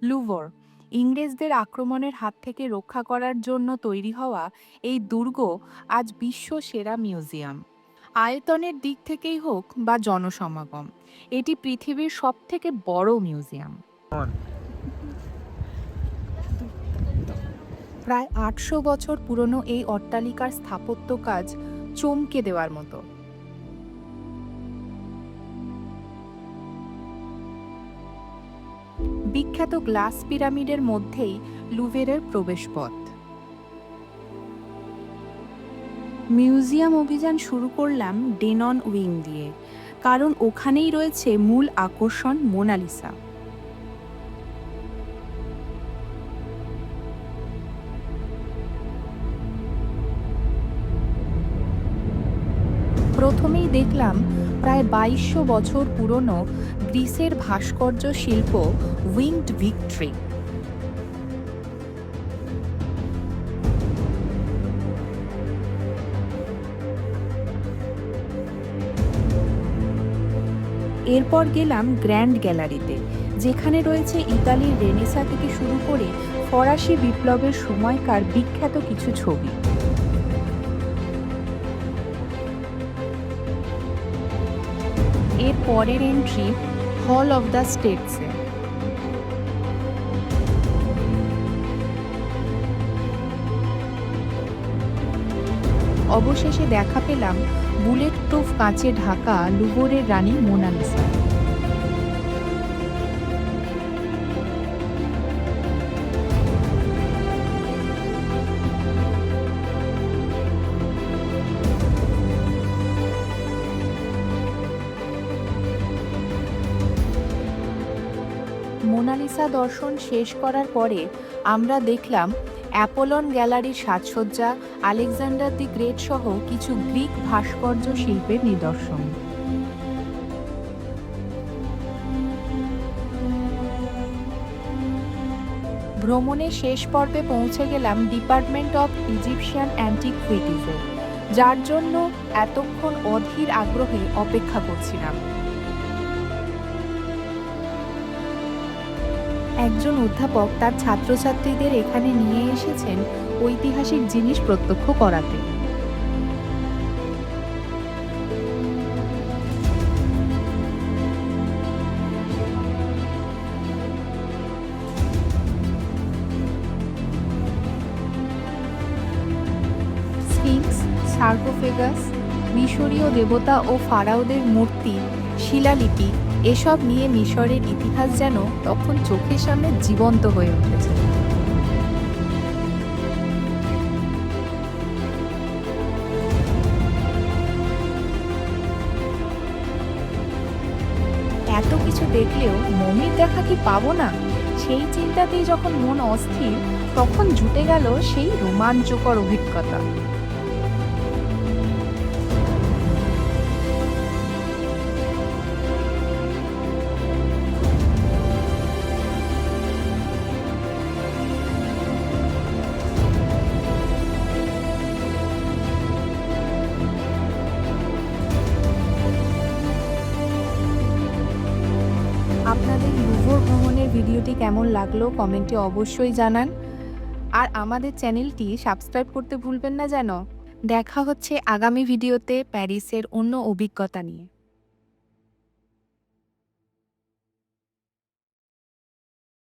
Louvre ইংরেজদের আক্রমণের হাত থেকে রক্ষা করার জন্য তৈরি হওয়া এই দুর্গ আজ বিশ্ব সেরা মিউজিয়াম। আয়তনের দিক থেকেই হোক বা জনসমাগম, এটি পৃথিবীর সবথেকে বড় মিউজিয়াম। প্রায় ৮০০ বছর পুরনো এই অট্টালিকার স্থাপত্য কাজ চমকে দেওয়ার মতো। বিখ্যাত গ্লাস পিরামিডের মধ্যেই লুভরের প্রবেশপথ। মিউজিয়াম অভিযান শুরু করলাম ডেনন উইং দিয়ে, কারণ ওখানেই রয়েছে মূল আকর্ষণ মোনালিসা। প্রথমেই দেখলাম প্রায় ২২০০ বছর পুরনো গ্রিসের ভাস্কর্য শিল্প উইংড ভিক্টরি। এরপর গেলাম গ্র্যান্ড গ্যালারিতে, যেখানে রয়েছে ইতালির রেনেসা থেকে শুরু করে ফরাসি বিপ্লবের সময়কার বিখ্যাত কিছু ছবি। এর পরের এন্ট্রি হল অফ দ্য স্টেটসে। অবশেষে দেখা পেলাম বুলেট প্রুফ কাঁচে ঢাকা লুভরের রানী মোনালিসা। মোনালিসা দর্শন শেষ করার পরে আমরা দেখলাম অ্যাপোলন গ্যালারির সাজসজ্জা, আলেকজান্ডার দি গ্রেট সহ কিছু গ্রিক ভাস্কর্য শিল্পের নিদর্শন। ভ্রমণের শেষ পর্বে পৌঁছে গেলাম ডিপার্টমেন্ট অফ ইজিপশিয়ান অ্যান্টিকুইটিজে, যার জন্য এতক্ষণ অধীর আগ্রহে অপেক্ষা করছিলাম। একজন অধ্যাপক তার ছাত্রছাত্রীদের এখানে নিয়ে এসেছেন ঐতিহাসিক জিনিস প্রত্যক্ষ করাতে। স্ফিংক্স, সার্কোফেগাস, মিশরীয় দেবতা ও ফারাওদের মূর্তি, শিলালিপি, এসব নিয়ে মিশরের ইতিহাস যেন তখন চোখের সামনে জীবন্ত হয়ে উঠেছে। এত কিছু দেখলেও মমির দেখা কি পাবো না, সেই চিন্তাতেই যখন মন অস্থির, তখন জুটে গেল সেই রোমাঞ্চকর অভিজ্ঞতা। আপনাদের লুভর ভ্রমণের ভিডিওটি কেমন লাগলো কমেন্টে অবশ্যই জানান, আর আমাদের চ্যানেলটি সাবস্ক্রাইব করতে ভুলবেন না যেন। দেখা হচ্ছে আগামী ভিডিওতে প্যারিসের অন্য অভিজ্ঞতা নিয়ে।